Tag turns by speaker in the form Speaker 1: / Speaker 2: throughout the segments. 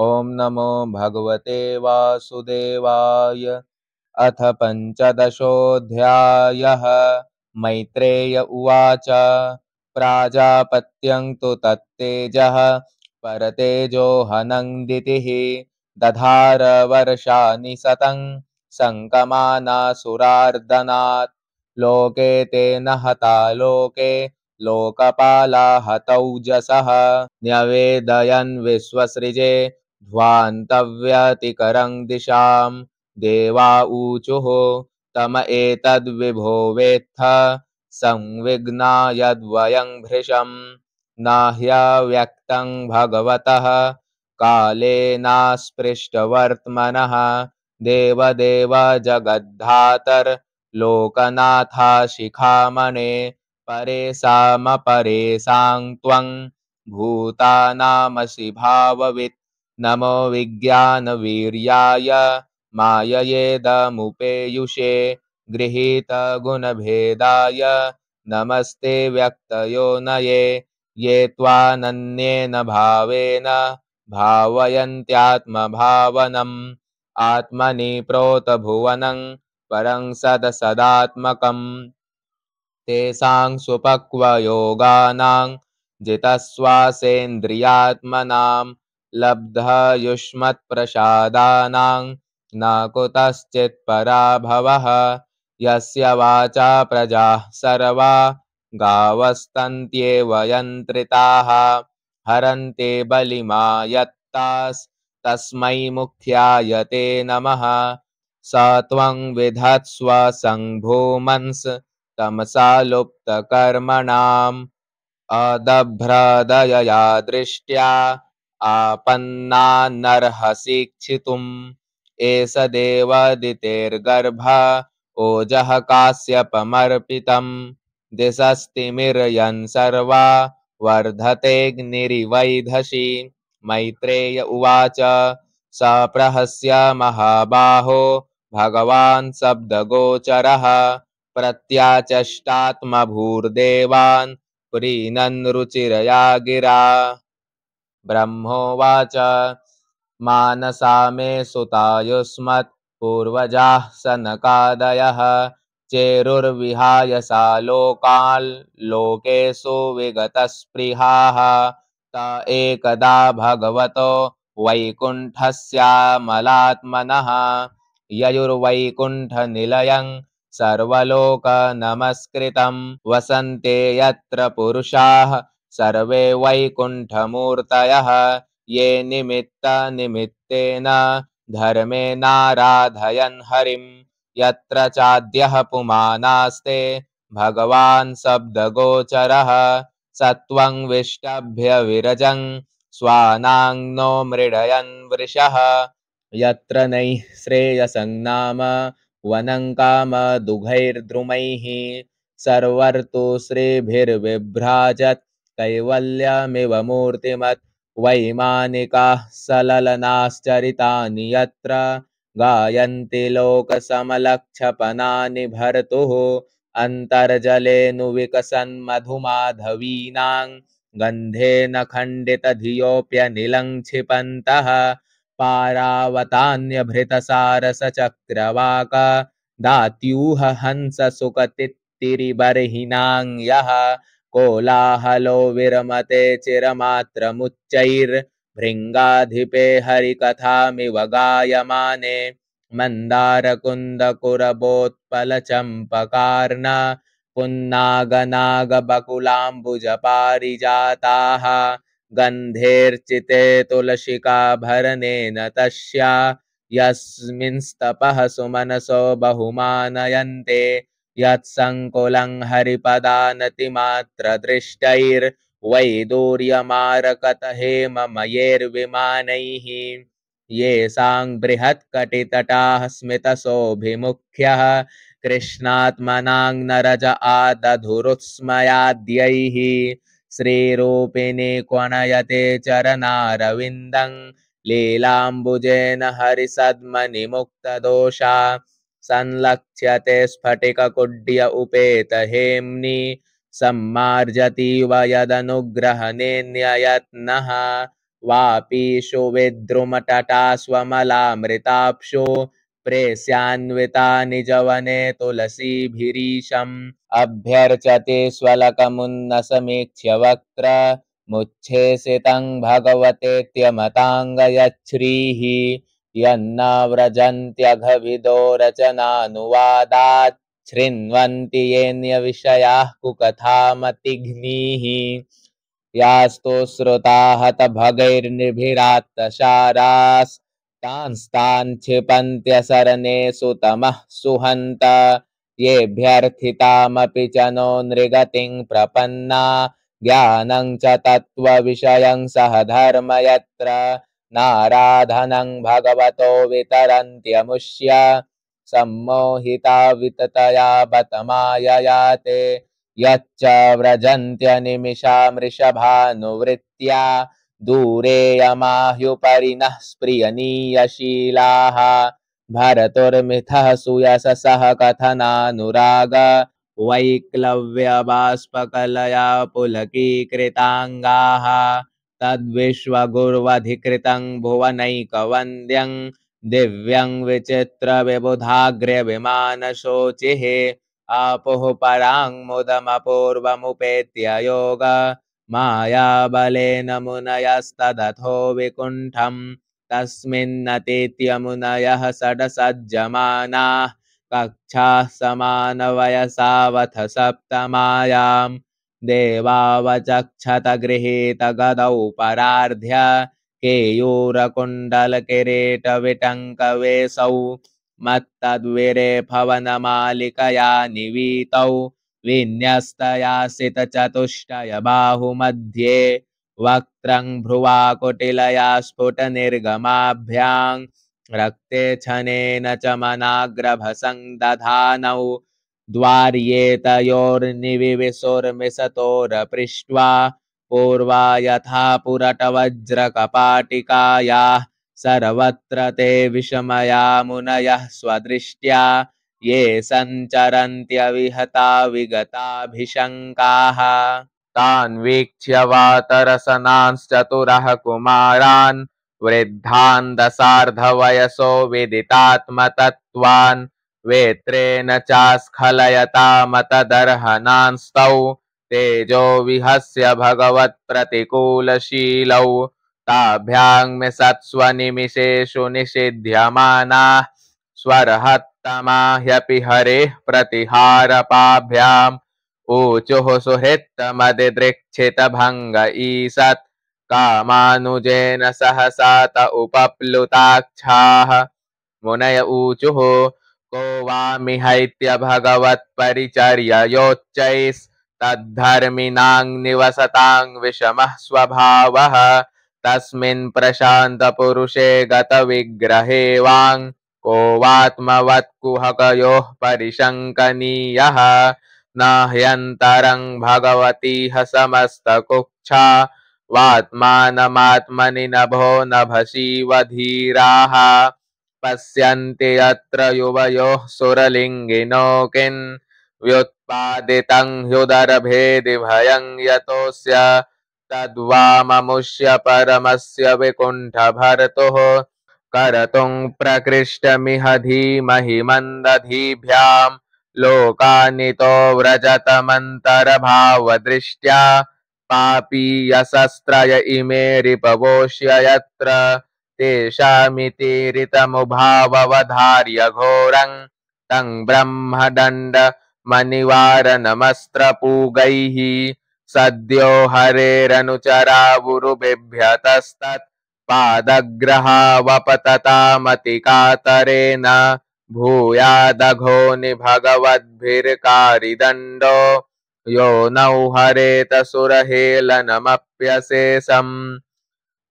Speaker 1: ॐ नमो भगवते वासुदेवाय। अथ पञ्चदशोऽध्यायः। मैत्रेय उवाच। प्राजापत्यं तु तत्तेजः परतेजो हनङ्दितिः दधार वर्षाणि सतं सङ्कमानासुरार्दनात्। लोके तेन हता लोके लोकपाला हतौजसः न्यवेदयन् विश्वसृजे ध्वान्तव्यतिकरं दिशां। देवा ऊचुः तम एतद्विभो वेत्थ संविघ्ना यद्वयं भृशं न ह्यव्यक्तं भगवतः कालेनास्पृष्टवर्त्मनः। देवदेव जगद्धातर लोकनाथा शिखामणे परेशामपरेशां त्वं भूतानामसि भाववित्। नमो विज्ञानवीर्याय माययेदमुपेयुषे गृहीतगुणभेदाय नमस्ते व्यक्तयोनये ये त्वानन्येन भावेन भावयन्त्यात्मभावनम् आत्मनि प्रोतभुवनं परं सदसदात्मकम् तेषां सुपक्वयोगानां जितस्वासेन्द्रियात्मनां लब्धयुष्मत्प्रसादानां न कुतश्चित् पराभवः यस्य वाचा प्रजाः सर्वा गावस्तन्त्येव यन्त्रिताः हरन्ते बलिमा यत्तास्तस्मै मुख्याय ते नमः स त्वं विधत्स्व संभूमन्स तमसा लुप्तकर्मणाम् अदभ्रदयया दृष्ट्या आपन्नानर्हसीक्षितुम् एष देवादितेर्गर्भ ओजः काश्यपमर्पितम् दिशस्तिमिर्यन् सर्वा वर्धतेऽग्निरिवैधसि मैत्रेय उवाच स प्रहस्य महाबाहो भगवान् शब्दगोचरः प्रत्याचष्टात्मभूर्देवान् प्रीणन् रुचिरया गिरा ब्रह्मोवाच मानसा मे सुतायुष्मत् पूर्वजाः सनकादयः चेरुर्विहाय सा लोकान् लोकेषु विगतस्पृहाः त एकदा भगवतो वैकुण्ठस्यामलात्मनः ययुर्वैकुण्ठनिलयं सर्वलोकनमस्कृतं वसन्ते यत्र पुरुषाः सर्वे वैकुण्ठमूर्तयः ये निमित्तनिमित्तेन धर्मेणाराधयन् हरिं यत्र चाद्यः पुमानास्ते भगवान् शब्दगोचरः सत्वं विष्टभ्य विरजन् स्वानाङ्नो मृडयन् वृषः यत्र नैः श्रेयसं नाम वनं कामदुघैर्द्रुमैः सर्वर्तु श्रीभिर्विभ्राजत् कैवल्यमिव मूर्तिमत् वैमानिकाः सललनाश्चरितानि यत्र गायन्ति लोकसमलक्षपनानि भर्तुः अन्तर्जलेऽनुविकसन् मधुमाधवीनां गन्धेन खण्डितधियोऽप्यनिलं क्षिपन्तः पारावतान्यभृतसारसचक्रवाक दात्यूह हंस सुकतित्तिरिबर्हिणां यः कोलाहलो विरमते चिरमात्रमुच्चैर्भृङ्गाधिपे हरिकथामिव गायमाने मन्दारकुन्दकुरबोत्पलचम्पकार्न पुन्नागनागबकुलाम्बुजपारिजाताः गन्धेर्चिते तुलसिकाभरणेन तस्या यस्मिंस्तपः सुमनसो बहुमानयन्ते यत्सङ्कुलं हरिपदानतिमात्रदृष्टैर्वैदूर्यमारकतहेममयैर्विमानैः येषां बृहत्कटितटाः स्मितसोऽभिमुख्यः कृष्णात्मनां नरज आदधुरुत्स्मयाद्यैः श्रीरूपिणी क्वणयते चरणारविन्दं लीलाम्बुजेन हरिसद्मनिमुक्तदोषा संलक्ष्यते स्फटिककुड्य उपेतहेम्नि सम्मार्जतीव यदनुग्रहणेऽन्ययत्नः वापीषु विद्रुमटटा स्वमलामृताप्षु प्रेस्यान्विता निजवने तुलसीभिरीशम् अभ्यर्चते स्वलकमुन्नसमीक्ष्य वक्त्र मुच्छेसितं भगवतेत्यमताङ्गयच्छ्रीः यन्न व्रजन्त्यघविदो रचनानुवादात् शृण्वन्ति येऽन्यविषयाः कुकथामतिघ्नीः यास्तु श्रुता हतभगैर्निभिरात्तशारास्तांस्तान् क्षिपन्त्यसरणेषु तमः सुहन्त येऽभ्यर्थितामपि च नो नृगतिं प्रपन्ना ज्ञानं च तत्त्वविषयं सह धर्म यत्र नाराधनं भगवतो वितरन्त्यमुष्य सम्मोहिता विततया बतमायया ते यच्च व्रजन्त्यनिमिषामृषभानुवृत्त्या दूरे यमाह्युपरिणः स्प्रियनीयशीलाः भरतुर्मिथः सुयशसः कथनानुराग वैक्लव्यबाष्पकलया पुलकीकृताङ्गाः तद्विश्वगुर्वधिकृतं भुवनैकवन्द्यं दिव्यं विचित्रविबुधाग्र्यविमानशोचिः आपुः परां मुदमपूर्वमुपेत्य योग मायाबलेन मुनयस्तदथो विकुण्ठं तस्मिन्नतीत्य मुनयः षड्सज्जमानाः कक्षाः समानवयसावथ सप्तमायां देवावचक्षत गृहीतगदौ परार्ध्य केयूरकुण्डलकिरीटविटङ्कवेशौ मत्तद्विरेफवनमालिकया निवीतौ विन्यस्तयासितचतुष्टयबाहुमध्ये वक्त्रं भ्रुवाकुटिलया स्फुटनिर्गमाभ्यां रक्ते छनेन च मनाग्रभसं दधानौ द्वार्येतयोर्निविविशोर्मिषतोरपृष्ट्वा पूर्वा यथा पुरटवज्रकपाटिकायाः सर्वत्र ते विषमया मुनयः स्वदृष्ट्या ये सञ्चरन्त्यविहता विगताभिशङ्काः तान् वीक्ष्य वातरसनांश्चतुरः कुमारान् वृद्धान् दशार्धवयसो विदितात्मतत्त्वान् वेत्रेण चास्खलयतामतदर्हनांस्तौ तेजो विहस्य भगवत्प्रतिकूलशीलौ ताभ्यां निमिषेषु निषिध्यमानाः स्वरहत्तमा ह्यपि हरेः प्रतिहारपाभ्याम् ऊचुः सुहृत्तमदिदृक्षितभङ्ग ईषत् कामानुजेन सहसा त उपप्लुताक्षाः मुनय ऊचुः को वामिहैत्य भगवत्परिचर्ययोच्चैस्तद्धर्मिणां निवसतां विषमः स्वभावः तस्मिन् प्रशान्तपुरुषे गतविग्रहे वां को वात्मवत्कुहकयोः परिशङ्कनीयः न ह्यन्तरं भगवतीह समस्तकुक्षा वात्मानमात्मनि नभो नभसीवधीराः पश्यन्ति यत्र युवयोः सुरलिङ्गिनो किन् व्युत्पादितं ह्युदरभेदि भयं यतोऽस्य तद्वाममुष्य परमस्य विकुण्ठभर्तुः करतुं प्रकृष्टमिह धीमहि मन्दधीभ्यां लोकानितो व्रजतमन्तरभावदृष्ट्या पापीयशस्त्रय इमे रिपवोष्य यत्र तेषामितीरितमुभाववधार्य घोरं तं ब्रह्मदण्डमनिवारणमस्त्रपूगैः सद्यो हरेरनुचरावुरुबिभ्यतस्तत् पादग्रहावपततामतिकातरेण भूयादघो निभगवद्भिर्कारिदण्डो यो नौ हरेत सुरहेलनमप्यशेषम्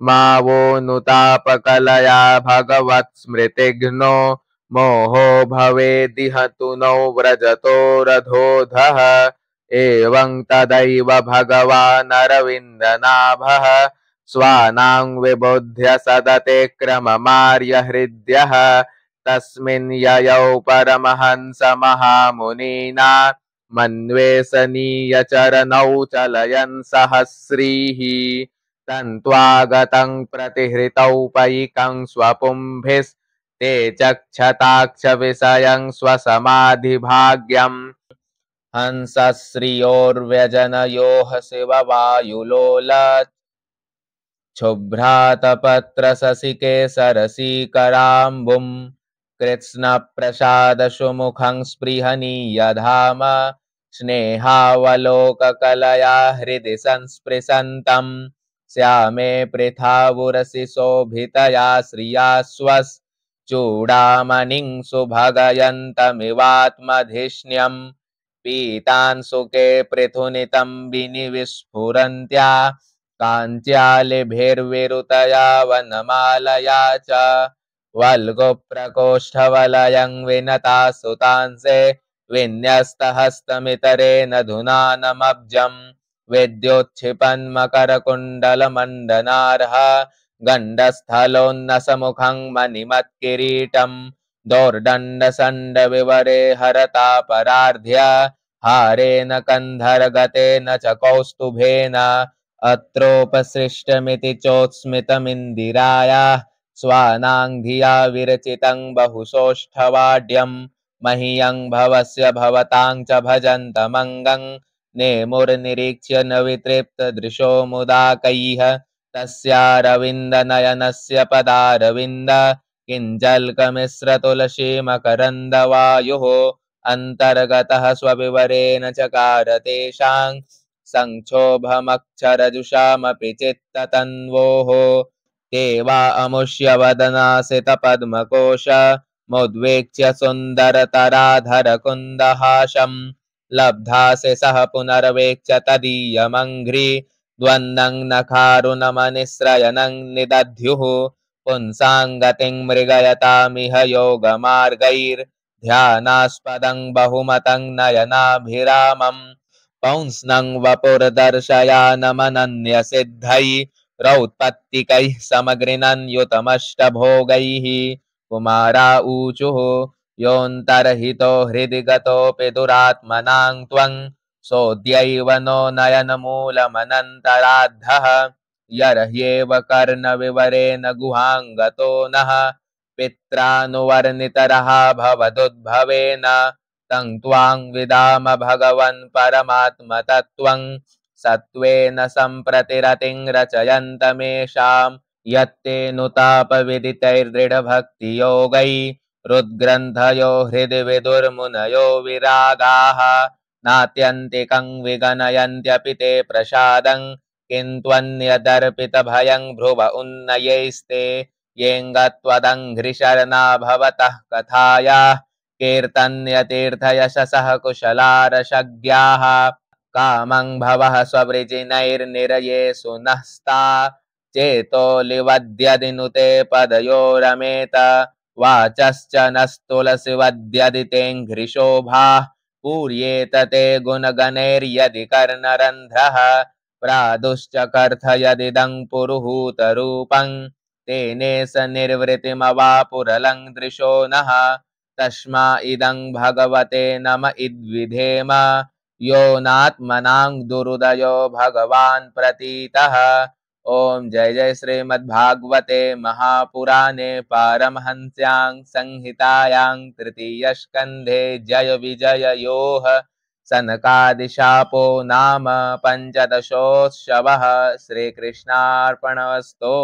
Speaker 1: मा वो नुतापकलया भगवत्स्मृतिघ्नो मोहो भवेदिह तु नौ व्रजतो रथोधः एवं तदैव भगवानरविन्दनाभः स्वानां विबुध्य सदते क्रममार्यहृद्यः तस्मिन् ययौ परमहंसमहामुनिना मन्वेषणीयचरणौ चलयन् सहस्रीः तन्त्वागतं प्रतिहृतौपैकं स्वपुंभिस्ते चक्षताक्षविषयं स्वसमाधिभाग्यम् हंसश्रियोर्व्यजनयोः शिववायुलोलत् शुभ्रातपत्रशशिकेसरसीकराम्बुं कृत्स्नप्रसादसुमुखं स्पृहणीयधाम स्नेहावलोककलया हृदि संस्पृशन्तं श्यामे पृथावुरसि शोभितया श्रिया स्वश्चूडामणिं सुभगयन्तमिवात्मधिष्ण्यं पीतांशुके पृथुनितं विनिविस्फुरन्त्या काञ्च्यालिभिर्विरुतया वनमालया च वल्गुप्रकोष्ठवलयं विनता सुतांसे विन्यस्तहस्तमितरेण धुनानमब्जं विद्युच्छिपन्मकरकुण्डलमण्डनार्ह गण्डस्थलोन्नसमुखं मणिमत्किरीटं दोर्दण्डसण्डविवरे हरतापरार्ध्य हारेण कन्धरगतेन च कौस्तुभेन अत्रोपसृष्टमिति चोत्स्मितमिन्दिरायाः स्वानां धिया विरचितं बहुसोष्ठवाड्यं मह्यं भवस्य भवतां च भजन्तमङ्गं नेमुर्निरीक्ष्य न वितृप्तदृशो मुदाकैः तस्यारविन्दनयनस्य पदारविन्द किञ्जल्कमिश्रतुलसीमकरन्दवायुः अन्तर्गतः स्वविवरेण चकार तेषां संक्षोभमक्षरजुषामपि चित्ततन्वोः ते वा अमुष्यवदनासितपद्मकोश मुद्वेक्ष्य सुन्दरतराधरकुन्दहासं लब्धासि सह पुनर्वेक्ष्य तदीयमङ्घ्रि द्वन्द्वं नखारुणमनिस्रयनं निदध्युः पुंसाङ्गतिं मृगयतामिह योगमार्गैर्ध्यानास्पदं बहुमतं नयनाभिरामम् पौंस्नं वपुर्दर्शयानमनन्यसिद्धैरौत्पत्तिकैः समगृणन् युतमष्टभोगैः कुमारा ऊचुः योऽन्तर्हितो हृदि गतोऽपि दुरात्मनां त्वं सोऽद्यैव नो नयनमूलमनन्तराद्धः यर्ह्येव कर्णविवरेण गुहां गतो नः पित्रानुवर्णितरः भवदुद्भवेन तं त्वां विदाम भगवन् परमात्मतत्त्वं सत्त्वेन सम्प्रतिरतिं रचयन्तमेषां यत्ते नुतापविदितैर्दृढभक्तियोगैरुद्ग्रन्थयो हृदि विदुर्मुनयो विरागाः नात्यन्तिकं विगणयन्त्यपि ते प्रसादं किन्त्वन्यदर्पितभयं भ्रुव उन्नयैस्ते येङ्गत्वदङ्घ्रिशरणा भवतः कथायाः कीर्तन्यतीर्थयशसः कुशलारशज्ञाः कामं भवः स्ववृजिनैर्निरयेषु नस्ता चेतोलिवद्यदिनुते पदयोरमेत वाचश्च नस्तुलसिवद्यदि तेऽङ्घ्रिशोभाः पूर्येत ते गुणगणैर्यदि कर्णरन्ध्रः प्रादुश्च कर्थयदिदं पुरुहूतरूपं तेनेश निर्वृतिमवापुरलं दृशो नः तस्मा इदं भगवते नम इद्विधेम यो नात्मनां दुरुदयो भगवान् प्रतीतः। ओम जय जय श्रीमद्भागवते महापुराणे पारमहंस्यां संहितायां तृतीयस्कन्धे जय विजय योः सनकादिशापो नाम पंचदशोत्सवः। श्रीकृष्णार्पणमस्तु।